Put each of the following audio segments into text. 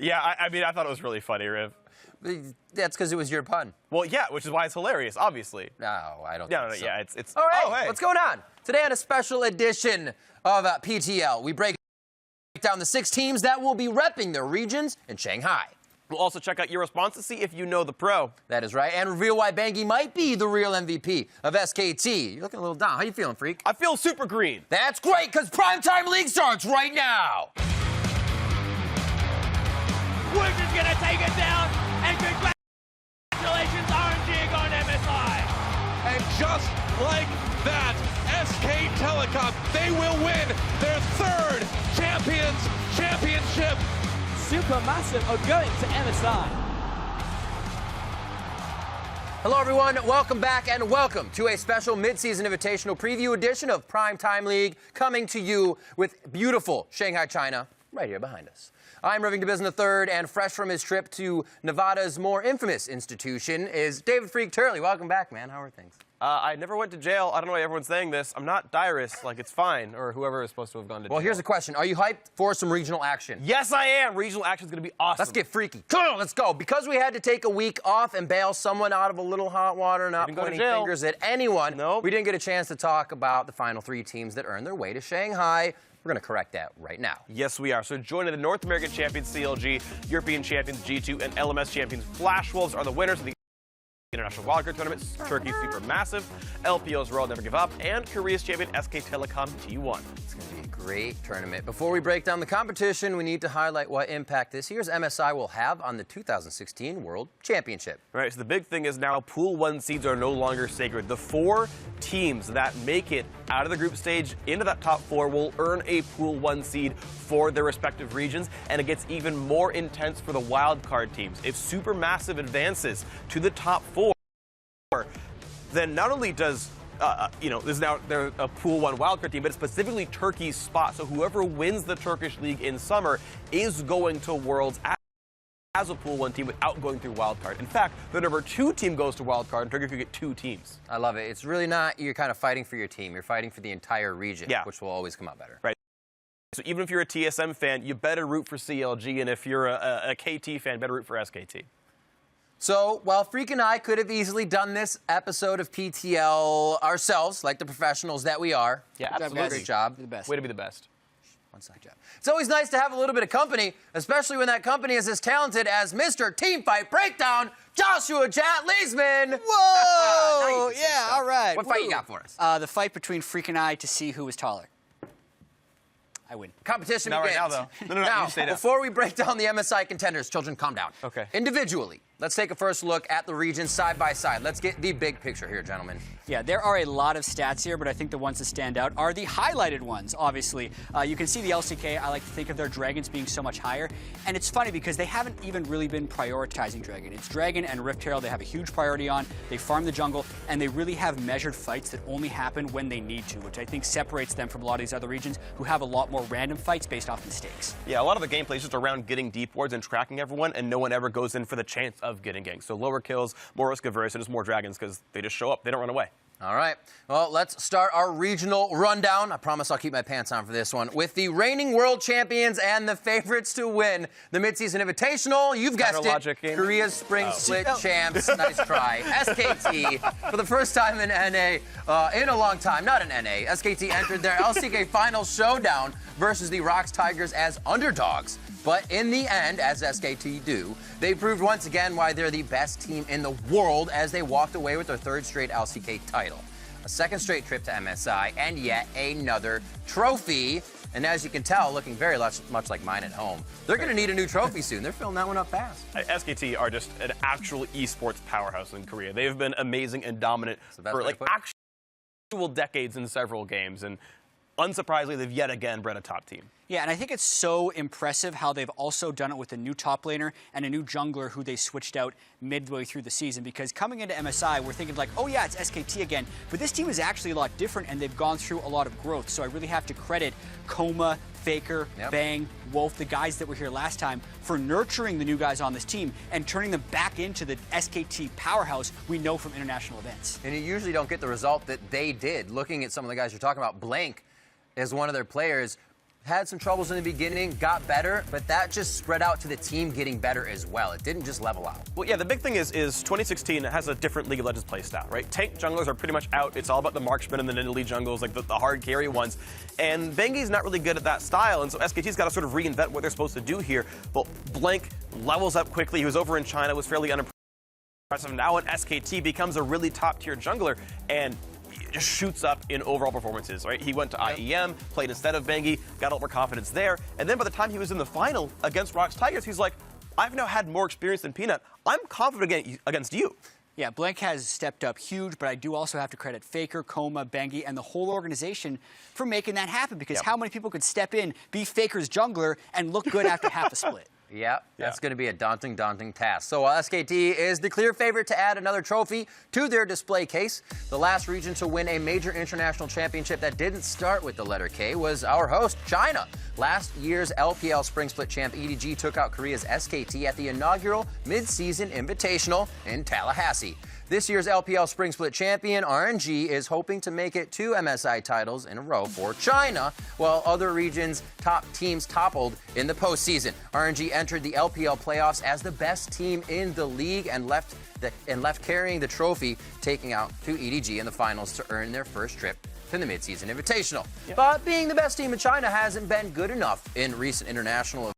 Yeah, I mean, I thought it was really funny, Riv. That's because it was your pun. Well, yeah, which is why it's hilarious, obviously. No, I don't No, think so. yeah, it's... All right, oh, hey. What's going on? Today on a special edition of PTL, we break down the 6 teams that will be repping their regions in Shanghai. We'll also check out your response to see if you know the pro. That is right, and reveal why Bangi might be the real MVP of SKT. You're looking a little down. How you feeling, freak? I feel super green. That's great, because Primetime League starts right now. We're just gonna take it down, and congratulations, RNG on MSI. And just like that, SK Telecom, they will win their 3rd championship. Supermassive are going to MSI. Hello, everyone. Welcome back, and welcome to a special mid-season invitational preview edition of Primetime League, coming to you with beautiful Shanghai, China, right here behind us. I'm Rivington Bisson III, and fresh from his trip to Nevada's more infamous institution is David Freak Turley. Welcome back, man. How are things? I never went to jail. I don't know why everyone's saying this. I'm not Dyrus. Like, it's fine. Or whoever is supposed to have gone to jail. Well, here's a question. Are you hyped for some regional action? Yes, I am. Regional action's going to be awesome. Let's get freaky. Come on, let's go. Because we had to take a week off and bail someone out of a little hot water, not pointing fingers at anyone, we didn't get a chance to talk about the final 3 teams that earned their way to Shanghai. We're going to correct that right now. Yes, we are. So joining the North American champions CLG, European champions G2, and LMS champions Flash Wolves are the winners of the International Wildcard Tournament. Turkey's super massive, LPL's Royal Never Give Up, and Korea's champion SK Telecom T1. It's going to be a great tournament. Before we break down the competition, we need to highlight what impact this year's MSI will have on the 2016 World Championship. Right, so the big thing is now Pool 1 seeds are no longer sacred. The 4 teams that make it out of the group stage into that top 4 will earn a Pool 1 seed for their respective regions, and it gets even more intense for the wildcard teams. If Supermassive advances to the top 4, then not only does there's now a Pool 1 wildcard team, but it's specifically Turkey's spot. So whoever wins the Turkish League in summer is going to Worlds as a Pool 1 team without going through wildcard. In fact, the number 2 team goes to wildcard, and Turkey could get 2 teams. I love it. It's really not you're kind of fighting for your team. You're fighting for the entire region, which will always come out better. Right. So even if you're a TSM fan, you better root for CLG, and if you're a KT fan, better root for SKT. So, while Freak and I could have easily done this episode of PTL ourselves, like the professionals that we are. Yeah, absolutely. Great job. The best. Way to be the best. One side job. It's always nice to have a little bit of company, especially when that company is as talented as Mr. Team Fight Breakdown, Joshua Jat Leesman. Whoa! Yeah, all right. What fight you got for us? The fight between Freak and I to see who was taller. I win. Competition Not begins. right now, though. No, now, you stay down. before we break down the MSI contenders, children, calm down. Okay. Individually, let's take a first look at the regions side by side. Let's get the big picture here, gentlemen. Yeah, there are a lot of stats here, but I think the ones that stand out are the highlighted ones, obviously. You can see the LCK. I like to think of their Dragons being so much higher. And it's funny because they haven't even really been prioritizing Dragon. It's Dragon and Rift Herald they have a huge priority on. They farm the jungle, and they really have measured fights that only happen when they need to, which I think separates them from a lot of these other regions who have a lot more random fights based off mistakes. Yeah, a lot of the gameplay is just around getting deep wards and tracking everyone, and no one ever goes in for the chance of getting ganked. So lower kills, more risk averse, and just more dragons because they just show up. They don't run away. All right. Well, let's start our regional rundown. I promise I'll keep my pants on for this one. With the reigning world champions and the favorites to win the midseason invitational, you've guessed it, Korea's Spring Split champs. Nice try. SKT, for the first time in NA, in a long time, not in NA, SKT entered their LCK final showdown versus the Rocks Tigers as underdogs. But in the end, as SKT do, they proved once again why they're the best team in the world as they walked away with their 3rd straight LCK title. A 2nd straight trip to MSI, and yet another trophy. And as you can tell, looking very much like mine at home, they're going to need a new trophy soon. They're filling that one up fast. SKT are just an actual esports powerhouse in Korea. They've been amazing and dominant for like actual decades in several games. And unsurprisingly, they've yet again bred a top team. Yeah, and I think it's so impressive how they've also done it with a new top laner and a new jungler who they switched out midway through the season. Because coming into MSI, we're thinking like, oh yeah, it's SKT again. But this team is actually a lot different, and they've gone through a lot of growth. So I really have to credit Coma, Faker, Bang, Wolf, the guys that were here last time, for nurturing the new guys on this team and turning them back into the SKT powerhouse we know from international events. And you usually don't get the result that they did. Looking at some of the guys you're talking about, Blank is one of their players had some troubles in the beginning, got better, but that just spread out to the team getting better as well. It didn't just level out. Well, yeah, the big thing is 2016 has a different League of Legends play style, right? Tank junglers are pretty much out. It's all about the marksmen and the Nidalee jungles, like the hard carry ones. And Bengi's not really good at that style, and so SKT's got to sort of reinvent what they're supposed to do here. But Blank levels up quickly. He was over in China, was fairly unimpressive. Now in SKT becomes a really top-tier jungler, and just shoots up in overall performances, right? He went to IEM, played instead of Bengi, got a little more confidence there, and then by the time he was in the final against Rox Tigers, he's like, I've now had more experience than Peanut. I'm confident against you. Yeah, Blank has stepped up huge, but I do also have to credit Faker, Coma, Bengi, and the whole organization for making that happen, because how many people could step in, be Faker's jungler, and look good after half a split? Yeah, that's going to be a daunting task. So SKT is the clear favorite to add another trophy to their display case. The last region to win a major international championship that didn't start with the letter K was our host, China. Last year's LPL Spring Split champ EDG took out Korea's SKT at the inaugural mid-season invitational in Tallahassee. This year's LPL Spring Split champion, RNG, is hoping to make it 2 MSI titles in a row for China, while other regions' top teams toppled in the postseason. RNG entered the LPL playoffs as the best team in the league and left carrying the trophy, taking out to EDG in the finals to earn their first trip to the midseason invitational. But being the best team in China hasn't been good enough in recent international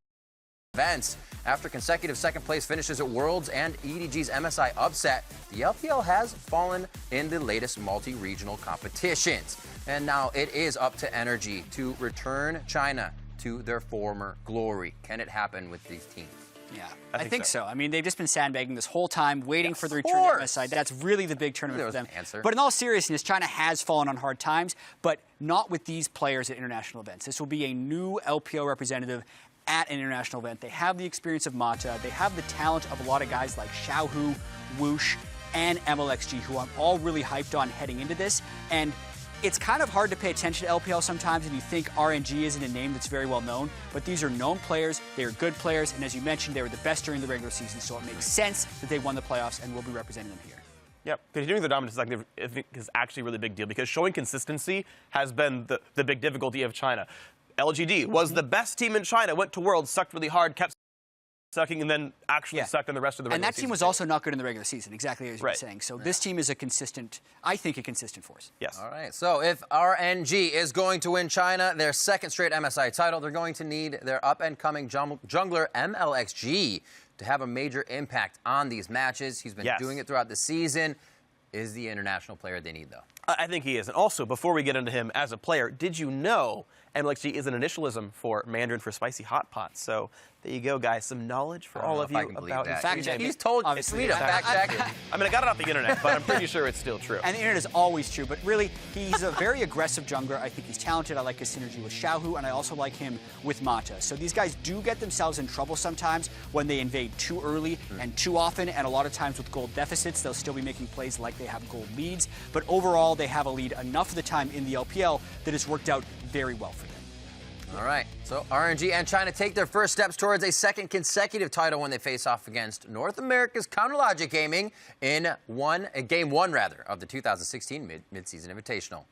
events. After consecutive second-place finishes at Worlds and EDG's MSI upset, the LPL has fallen in the latest multi-regional competitions. And now it is up to Energy to return China to their former glory. Can it happen with these teams? Yeah, I think so. I mean, they've just been sandbagging this whole time, waiting for the return to MSI. That's really the big tournament for them. But in all seriousness, China has fallen on hard times, but not with these players at international events. This will be a new LPL representative at an international event. They have the experience of Mata. They have the talent of a lot of guys like Xiaohu, Whoosh, and MLXG, who I'm all really hyped on heading into this. And it's kind of hard to pay attention to LPL sometimes, and you think RNG isn't a name that's very well known, but these are known players, they are good players, and as you mentioned, they were the best during the regular season, so it makes sense that they won the playoffs and will be representing them here. Yep, continuing the dominance I think is actually a really big deal, because showing consistency has been the big difficulty of China. LGD was the best team in China, went to Worlds, sucked really hard, kept sucking, and then actually sucked in the rest of the regular season. And that team was also not good in the regular season, exactly as you were saying. So this team is a consistent, I think, a consistent force. Yes. All right, so if RNG is going to win China their second straight MSI title, they're going to need their up-and-coming jungler MLXG to have a major impact on these matches. He's been doing it throughout the season. Is the international player they need, though? I think he is. And also, before we get into him as a player, did you know MLXG is an initialism for Mandarin for spicy hot pot? So there you go, guys. Some knowledge for all of you about fact check. He's told me to fact check it. I mean, I got it off the internet, but I'm pretty sure it's still true. And the internet is always true, but really, he's a very aggressive jungler. I think he's talented. I like his synergy with Xiaohu, and I also like him with Mata. So these guys do get themselves in trouble sometimes when they invade too early and too often, and a lot of times with gold deficits, they'll still be making plays like they have gold leads. But overall, they have a lead enough of the time in the LPL that has worked out very well for them. All right, so RNG and China take their first steps towards a second consecutive title when they face off against North America's Counterlogic Gaming in Game 1 of the 2016 Mid-Season Invitational.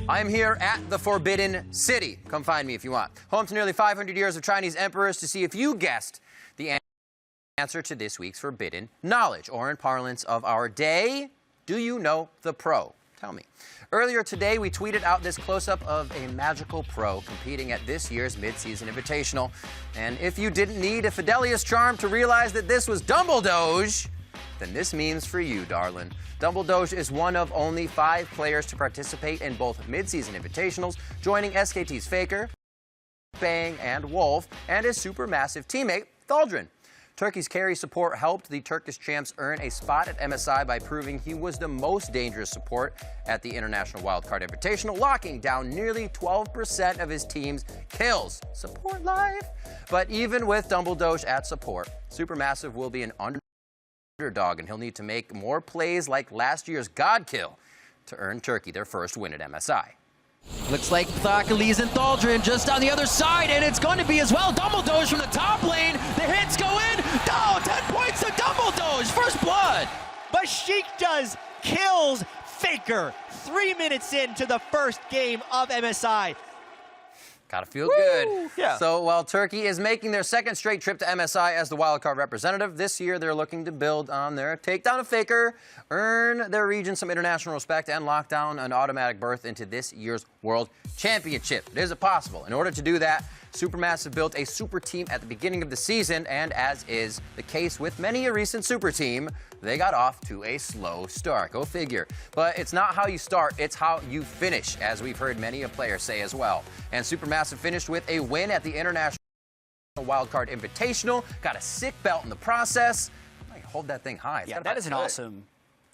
I am here at the Forbidden City. Come find me if you want. Home to nearly 500 years of Chinese emperors, to see if you guessed the answer to this week's Forbidden Knowledge, or in parlance of our day, do you know the pro? Tell me. Earlier today, we tweeted out this close-up of a magical pro competing at this year's Mid-Season Invitational. And if you didn't need a Fidelius charm to realize that this was Dumbledoge, then this means for you, darling. Dumbledoge is one of only 5 players to participate in both Mid-Season Invitationals, joining SKT's Faker, Bang, and Wolf, and his supermassive teammate, Thaldrin. Turkey's carry support helped the Turkish champs earn a spot at MSI by proving he was the most dangerous support at the International Wildcard Invitational, locking down nearly 12% of his team's kills. Support life! But even with Dumbledoge at support, Supermassive will be an underdog, and he'll need to make more plays like last year's God Kill to earn Turkey their first win at MSI. Looks like Thakali's and Thaldrin just on the other side, and it's going to be as well. Dumbledoge from the top lane. The hits go in. Oh, 10 points to Dumbledoge. First blood. But Sheik does kills Faker, 3 minutes into the first game of MSI. Gotta feel good. Yeah. So while Turkey is making their second straight trip to MSI as the wildcard representative, this year they're looking to build on their takedown of Faker, earn their region some international respect, and lock down an automatic berth into this year's World Championship. Is it possible? In order to do that, Supermassive built a super team at the beginning of the season, and as is the case with many a recent super team, they got off to a slow start. Go figure. But it's not how you start, it's how you finish, as we've heard many a player say as well. And Supermassive finished with a win at the International Wildcard Invitational, got a sick belt in the process. I hold that thing high. Yeah, that is an awesome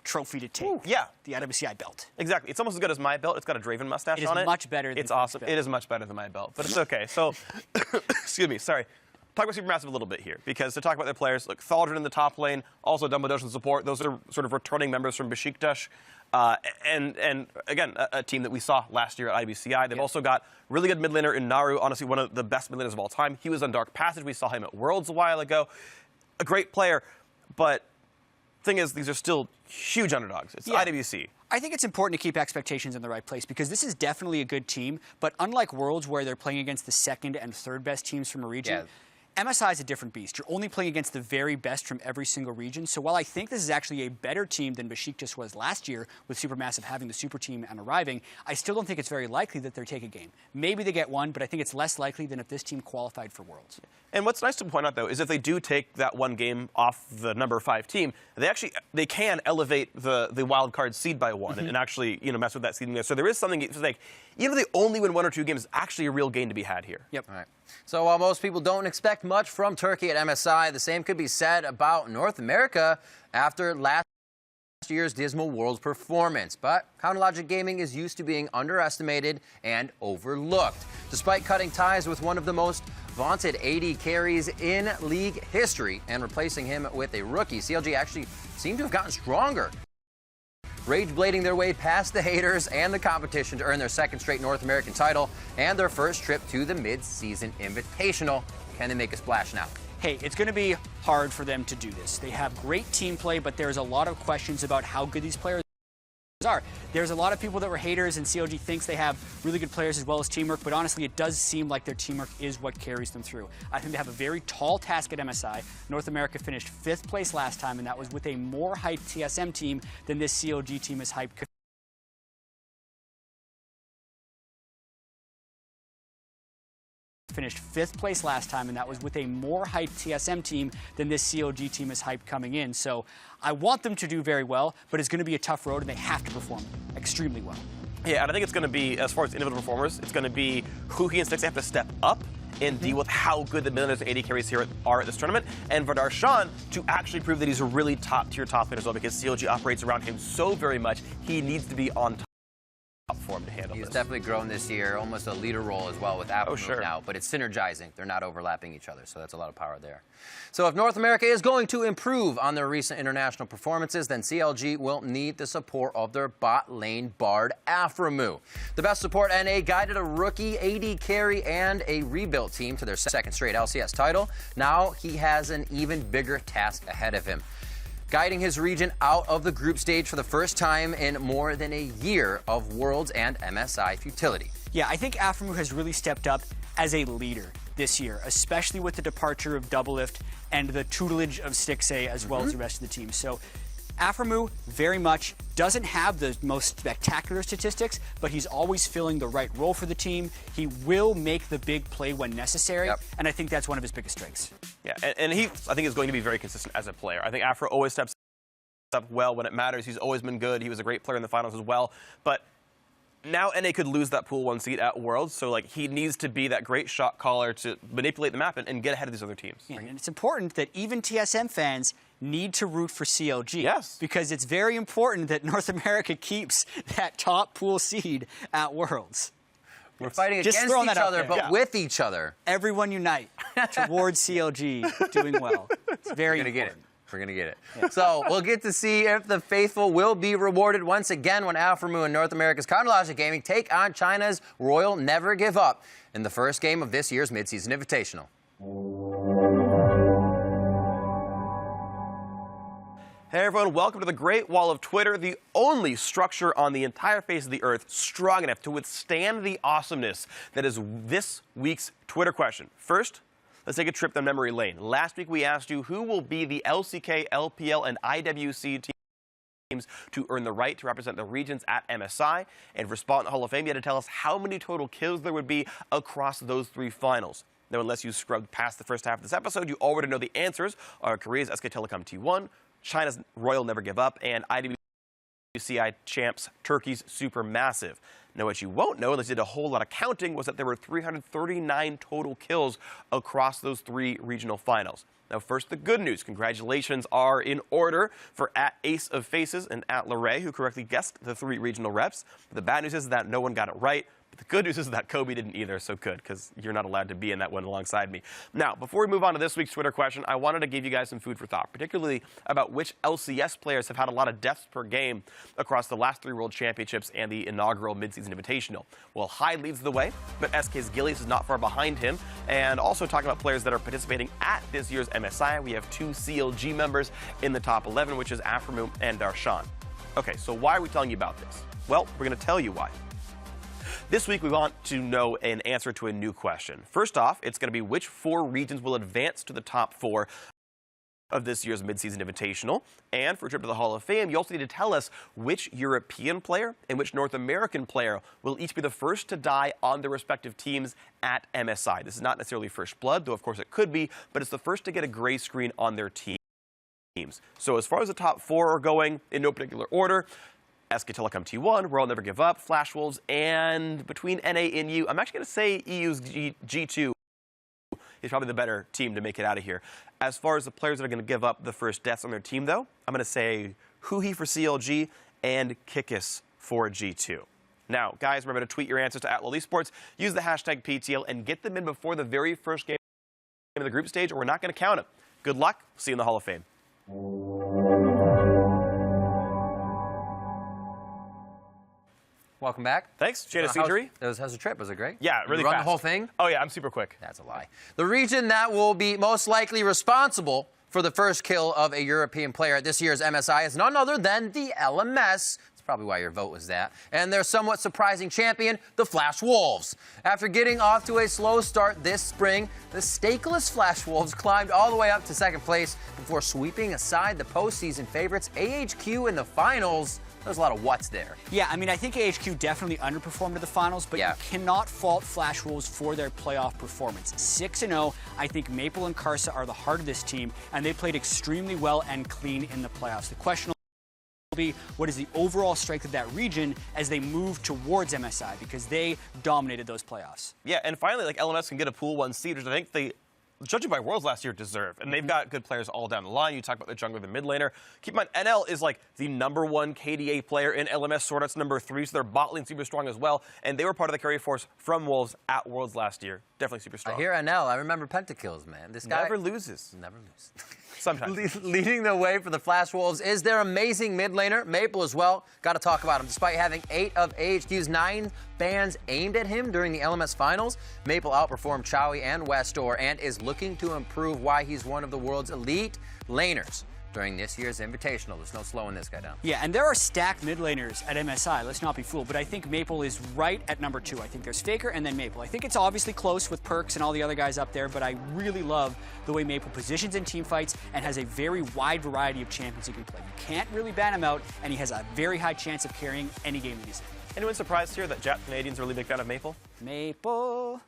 trophy to take. Yeah. The IWCI belt. Exactly. It's almost as good as my belt. It's got a Draven mustache on it. It is much better than It's awesome. belt. It is much better than my belt, but it's okay. So, excuse me, sorry. Talk about Supermassive a little bit here, because to talk about their players, look, Thaldrin in the top lane, also Dumbledore in support. Those are sort of returning members from Besiktas. And again, a team that we saw last year at IBCI. They've also got really good mid laner in Naru, honestly one of the best mid laners of all time. He was on Dark Passage. We saw him at Worlds a while ago. A great player, but thing is, these are still huge underdogs. It's IWC. I think it's important to keep expectations in the right place, because this is definitely a good team, but unlike Worlds where they're playing against the second and third best teams from a region, MSI is a different beast. You're only playing against the very best from every single region. So while I think this is actually a better team than Besiktas was last year, with Supermassive having the super team and arriving, I still don't think it's very likely that they take a game. Maybe they get one, but I think it's less likely than if this team qualified for Worlds. And what's nice to point out, though, is if they do take that one game off the number 5 team, they can elevate the wild card seed by one and actually mess with that seeding there. So there is something, it's like, even if they only win 1 or 2 games, it's actually a real gain to be had here. Yep. All right. So while most people don't expect much from Turkey at MSI, the same could be said about North America after last year's dismal Worlds performance. But Counterlogic Gaming is used to being underestimated and overlooked. Despite cutting ties with one of the most vaunted AD carries in league history and replacing him with a rookie, CLG actually seemed to have gotten stronger, rage-blading their way past the haters and the competition to earn their second straight North American title and their first trip to the mid-season invitational. Can they make a splash now? Hey, it's going to be hard for them to do this. They have great team play, but there's a lot of questions about how good these players are. There's a lot of people that were haters, and CLG thinks they have really good players as well as teamwork, but honestly, it does seem like their teamwork is what carries them through. I think they have a very tall task at MSI. North America finished 5th place last time, and that was with a more hyped TSM team than this CLG team is hyped. Finished 5th place last time, and that was with a more hyped TSM team than this CLG team is hyped coming in. So I want them to do very well, but it's going to be a tough road, and they have to perform extremely well. Yeah, and I think it's going to be, as far as individual performers, it's going to be Huhi and Stix have to step up and deal with how good the millionaires and AD carries here are at this tournament, and for Darshan to actually prove that he's a really top-tier top laner as well, because CLG operates around him so very much, he needs to be on top for him to handle He's this. definitely grown this year, almost a leader role as well with Apple now, but it's synergizing. They're not overlapping each other, so that's a lot of power there. So if North America is going to improve on their recent international performances, then CLG will need the support of their bot lane Bard Aframu. The best support NA guided a rookie AD carry and a rebuilt team to their second straight LCS title. Now he has an even bigger task ahead of him, guiding his region out of the group stage for the first time in more than a year of Worlds and MSI futility. Yeah, I think Aframu has really stepped up as a leader this year, especially with the departure of Doublelift and the tutelage of Stixxay as well as the rest of the team. So Aframu very much doesn't have the most spectacular statistics, but he's always filling the right role for the team. He will make the big play when necessary, and I think that's one of his biggest strengths. Yeah, and he, I think, is going to be very consistent as a player. I think Afro always steps up well when it matters. He's always been good. He was a great player in the finals as well. But now NA could lose that pool 1 seed at Worlds, so like he needs to be that great shot caller to manipulate the map and get ahead of these other teams. Yeah, and it's important that even TSM fans need to root for CLG. Yes. Because it's very important that North America keeps that top pool seed at Worlds. We're fighting Just against throwing each that out other, there. but Yeah. with each other. Everyone unite towards CLG doing well. It's very We're gonna important. get it. We're going to get it. So we'll get to see if the faithful will be rewarded once again when Aframu and North America's Counterlogic Gaming take on China's Royal Never Give Up in the first game of this year's midseason invitational. Hey everyone, welcome to the Great Wall of Twitter, the only structure on the entire face of the earth strong enough to withstand the awesomeness that is this week's Twitter question. First, let's take a trip down memory lane. Last week we asked you who will be the LCK, LPL, and IWC teams to earn the right to represent the regions at MSI, and for Spot in the Hall of Fame, you had to tell us how many total kills there would be across those three finals. Now, unless you scrubbed past the first half of this episode, you already know the answers are Korea's SK Telecom T1, China's Royal Never Give Up, and IWCI champs Turkey's Supermassive. Now, what you won't know, unless you did a whole lot of counting, was that there were 339 total kills across those three regional finals. Now, first, the good news. Congratulations are in order for @Ace of Faces and @Larray, who correctly guessed the three regional reps. But the bad news is that no one got it right. But the good news is that Kobe didn't either, so good, because you're not allowed to be in that one alongside me. Now, before we move on to this week's Twitter question, I wanted to give you guys some food for thought, particularly about which LCS players have had a lot of deaths per game across the last three World Championships and the inaugural Midseason Invitational. Well, Hyde leads the way, but SK's Gillies is not far behind him. And also talking about players that are participating at this year's MSI, we have two CLG members in the top 11, which is Aframu and Darshan. Okay, so why are we telling you about this? Well, we're going to tell you why. This week, we want to know an answer to a new question. First off, it's going to be which four regions will advance to the top four of this year's Midseason Invitational. And for a trip to the Hall of Fame, you also need to tell us which European player and which North American player will each be the first to die on their respective teams at MSI. This is not necessarily first blood, though of course it could be, but it's the first to get a gray screen on their teams. So as far as the top four are going, in no particular order, SK Telecom T1, Royal Never Give Up, Flash Wolves, and between NA and EU, I'm actually going to say EU's G2 is probably the better team to make it out of here. As far as the players that are going to give up the first deaths on their team, though, I'm going to say Huhi for CLG and Kikis for G2. Now, guys, remember to tweet your answers to @LolEsports, use the hashtag PTL, and get them in before the very first game of the group stage, or we're not going to count them. Good luck. See you in the Hall of Fame. Welcome back. Thanks. Jada Seagery. How's the trip? Was it great? Yeah, really run fast. The whole thing? Oh, yeah, I'm super quick. That's a lie. The region that will be most likely responsible for the first kill of a European player at this year's MSI is none other than the LMS. That's probably why your vote was that. And their somewhat surprising champion, the Flash Wolves. After getting off to a slow start this spring, the stakeless Flash Wolves climbed all the way up to second place before sweeping aside the postseason favorites AHQ in the finals. There's a lot of what's there. Yeah, I mean, I think AHQ definitely underperformed in the finals, but you cannot fault Flash Wolves for their playoff performance. 6-0, I think Maple and Karsa are the heart of this team, and they played extremely well and clean in the playoffs. The question will be, what is the overall strength of that region as they move towards MSI, because they dominated those playoffs. Yeah, and finally, like, LMS can get a pool 1 seed, which I think they, judging by Worlds last year, deserve. And they've got good players all down the line. You talk about the jungler, the mid laner. Keep in mind, NL is like the #1 KDA player in LMS, Sordat's #3, so their bot lane's super strong as well. And they were part of the carry force from Wolves at Worlds last year. Definitely super strong. I hear NL. I remember Penta kills, man. This guy never loses. Never loses. Sometimes. Leading the way for the Flash Wolves is their amazing mid laner, Maple as well. Got to talk about him. Despite having 8 of AHQ's 9 bans aimed at him during the LMS finals, Maple outperformed Chowie and Westor and is looking to improve why he's one of the world's elite laners during this year's Invitational. There's no slowing this guy down. Yeah, and there are stacked mid laners at MSI. Let's not be fooled. But I think Maple is right at #2. I think there's Faker and then Maple. I think it's obviously close with Perks and all the other guys up there, but I really love the way Maple positions in team fights and has a very wide variety of champions he can play. You can't really ban him out, and he has a very high chance of carrying any game that he's in. Anyone surprised here that Jap Canadians are a really big fan of Maple? Maple.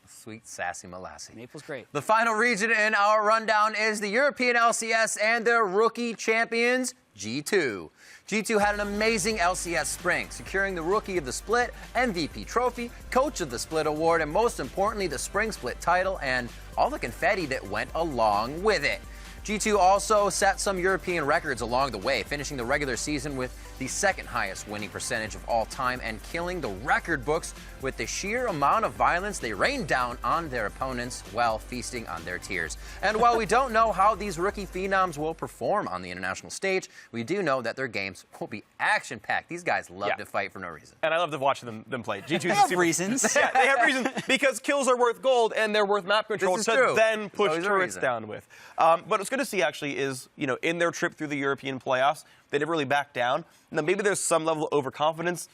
Sweet, sassy Molassie. Maple's great. The final region in our rundown is the European LCS and their rookie champions, G2. G2 had an amazing LCS spring, securing the Rookie of the Split, MVP trophy, Coach of the Split award, and most importantly, the Spring Split title and all the confetti that went along with it. G2 also set some European records along the way, finishing the regular season with the second highest winning percentage of all time and killing the record books with with the sheer amount of violence they rained down on their opponents while feasting on their tears. And while we don't know how these rookie phenoms will perform on the international stage, we do know that their games will be action-packed. These guys love to fight for no reason. And I love to watch them play. G2 they have reasons. Yeah, they have reasons because kills are worth gold and they're worth map control to then push turrets down with. But what's good to see actually is, you know, in their trip through the European playoffs, they never really back down. Now maybe there's some level of overconfidence.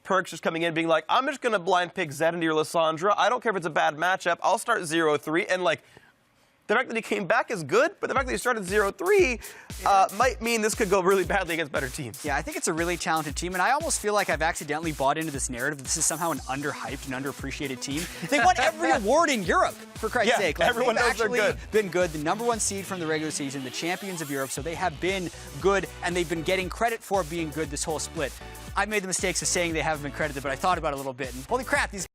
Perkz just coming in being like, I'm just going to blind pick Zed into your Lissandra. I don't care if it's a bad matchup. I'll start 0-3. And like, the fact that he came back is good, but the fact that he started 0-3 might mean this could go really badly against better teams. Yeah, I think it's a really talented team, and I almost feel like I've accidentally bought into this narrative that this is somehow an underhyped and underappreciated team. They won every award in Europe, for Christ's sake. Like, everyone knows they're good. Been good, the #1 seed from the regular season, the champions of Europe, so they have been good, and they've been getting credit for being good this whole split. I made the mistakes of saying they haven't been credited, but I thought about it a little bit, and holy crap, these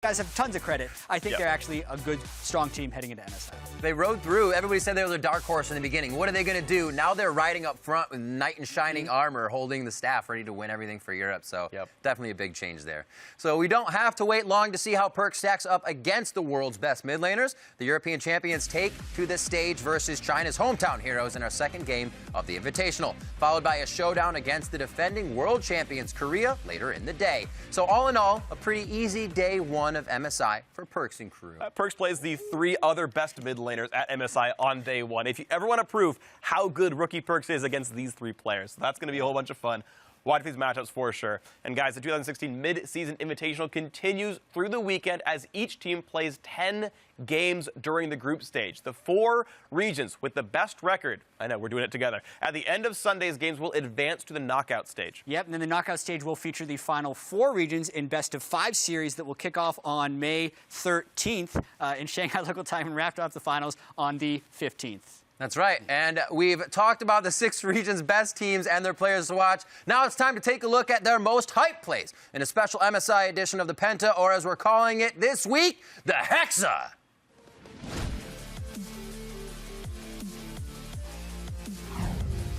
guys have tons of credit. I think they're actually a good, strong team heading into MSI. They rode through. Everybody said they were the dark horse in the beginning. What are they going to do? Now they're riding up front with knight in shining armor, holding the staff, ready to win everything for Europe. So definitely a big change there. So we don't have to wait long to see how Perkz stacks up against the world's best mid laners. The European champions take to the stage versus China's hometown heroes in our second game of the Invitational, followed by a showdown against the defending world champions Korea later in the day. So all in all, a pretty easy day one of MSI for Perkz and crew. Perkz plays the 3 other best mid laners at MSI on day 1. If you ever want to prove how good rookie Perkz is against these 3 players, so that's going to be a whole bunch of fun. Watch these matchups for sure. And guys, the 2016 Mid-Season Invitational continues through the weekend as each team plays 10 games during the group stage. The 4 regions with the best record, I know, we're doing it together, at the end of Sunday's games will advance to the knockout stage. Yep, and then the knockout stage will feature the final 4 regions in best-of-5 series that will kick off on May 13th in Shanghai local time and wrap up the finals on the 15th. That's right, and we've talked about the 6 regions' best teams and their players to watch. Now it's time to take a look at their most hyped plays in a special MSI edition of the Penta, or as we're calling it this week, the Hexa.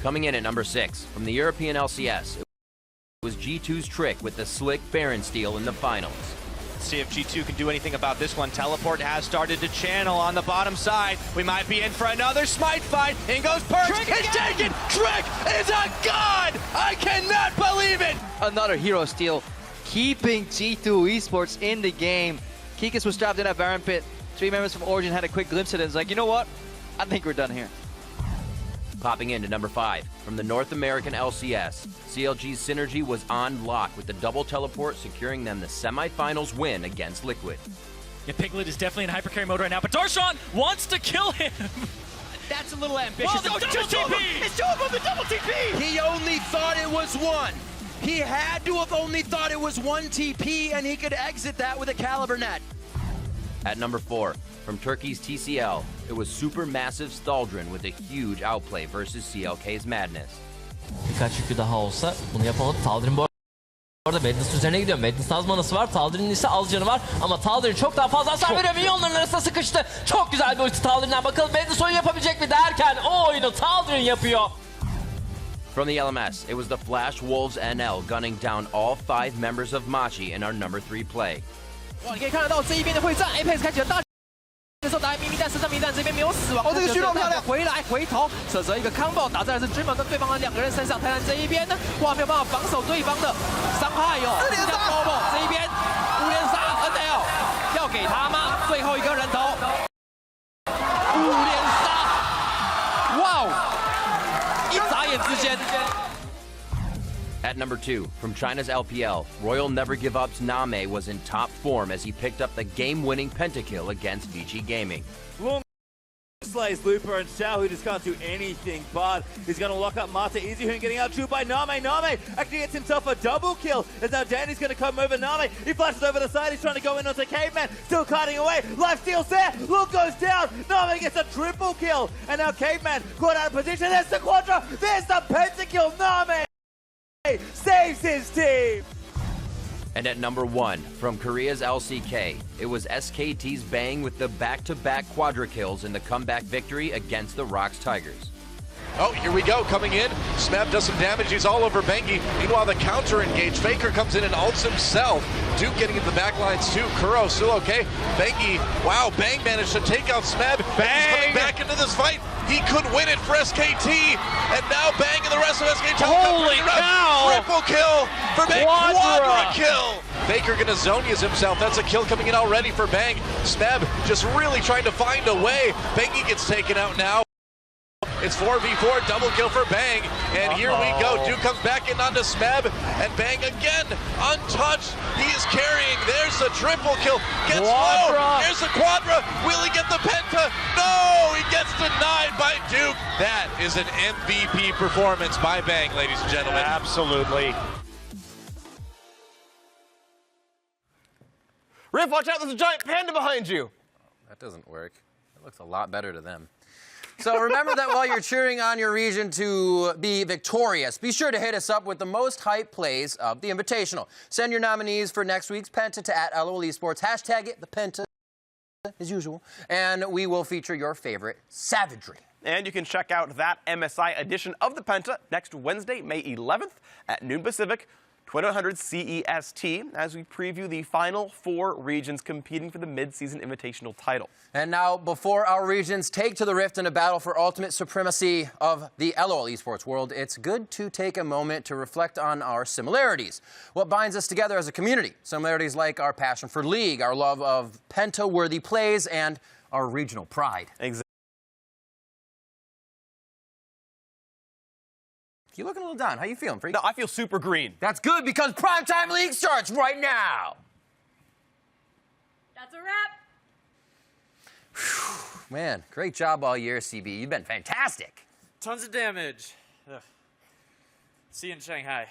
Coming in at number 6, from the European LCS, it was G2's Trick with the slick Baron steal in the finals. See if G2 can do anything about this one. Teleport has started to channel on the bottom side. We might be in for another smite fight. In goes Perkz. It's taken. Trick is a god. I cannot believe it. Another hero steal, keeping G2 Esports in the game. Kikas was trapped in that Baron pit. 3 members from Origin had a quick glimpse at it. It's like, you know what? I think we're done here. Popping into number 5, from the North American LCS, CLG's Synergy was on lock with the double teleport, securing them the semifinals win against Liquid. Yeah, Piglet is definitely in hypercarry mode right now, but Darshan wants to kill him. That's a little ambitious. Well, double TP! It's 2 of them, the double TP! He only thought it was 1. He had to have only thought it was 1 TP, and he could exit that with a Caliber net. At number 4, from Turkey's TCL, it was Supermassive Staldrin with a huge outplay versus CLK's Madness. Birkaç yükü daha olsa bunu yapamadı. Taldir'in bu arada Madness üzerine gidiyor. Madness az manası var. Taldir'in ise az canı var. Ama Taldir çok daha fazla hasar veriyor. Minyonların arasında sıkıştı. Çok güzel bir ulti Taldir'den. Bakalım Madness oyun yapabilecek mi derken o oyunu Taldir'in yapıyor. From the LMS, it was the Flash Wolves NL gunning down all 5 members of Machi in our number 3 play. 哇，你可以看得到这一边的会战 ，Apex 开启了大。 这时候打迷迷弹，身上迷弹这边没有死亡。哦，这个虚荣漂亮，回来回头，舍择一个 combo 打在的是 Dreamer 跟对方的2个人身上。泰坦这一边呢，哇，没有办法防守对方的伤害哟。4连杀 combo 这一边5连杀 NL 要给他吗？最后一个人头5连杀，哇哦！一眨眼之间。 At number 2, from China's LPL, Royal Never Give Up's Name was in top form as he picked up the game-winning pentakill against Vici Gaming. Slays Looper and Shao, who just can't do anything but he's going to lock up Mata. Easyhoon getting out chewed by Name. Name actually gets himself a double kill as now Danny's going to come over Name. He flashes over the side. He's trying to go in onto Caveman. Still cutting away. Lifesteal's there. Look goes down. Name gets a triple kill. And now Caveman caught out of position. There's the Quadra. There's the pentakill. Name saves his team. And at number 1, from Korea's LCK, it was SKT's Bang with the back-to-back quadra kills in the comeback victory against the Rocks Tigers. Oh, here we go, coming in. Smeb does some damage, he's all over Bengi. Meanwhile, the counter engage. Faker comes in and ults himself. Duke getting in the back lines too. Kuro still okay. Bengi, wow, Bang managed to take out Smeb. Bang! He's coming back into this fight. He could win it for SKT. And now Bang and the rest of SKT. Holy cow! Triple kill for Bang. Quadra kill. Faker gonna Zonias himself. That's a kill coming in already for Bang. Smeb just really trying to find a way. Bengi gets taken out now. It's 4v4, double kill for Bang, and here we go. Duke comes back in onto Smeb, and Bang again, untouched. He is carrying. There's the triple kill. Gets low. There's the quadra. Will he get the penta? No, he gets denied by Duke. That is an MVP performance by Bang, ladies and gentlemen. Absolutely. Riff, watch out, there's a giant panda behind you. That doesn't work. It looks a lot better to them. So remember that while you're cheering on your region to be victorious, be sure to hit us up with the most hype plays of the Invitational. Send your nominees for next week's Penta to @LOL Esports. Hashtag it, the Penta, as usual. And we will feature your favorite savagery. And you can check out that MSI edition of the Penta next Wednesday, May 11th at noon Pacific, 2100 CEST, as we preview the final 4 regions competing for the mid-season invitational title. And now, before our regions take to the Rift in a battle for ultimate supremacy of the LOL esports world, it's good to take a moment to reflect on our similarities. What binds us together as a community? Similarities like our passion for League, our love of Penta-worthy plays, and our regional pride. Exactly. You're looking a little down. How you feeling, Freak? No, I feel super green. That's good, because Primetime League starts right now. That's a wrap. Whew, man, great job all year, CB. You've been fantastic. Tons of damage. Ugh. See you in Shanghai.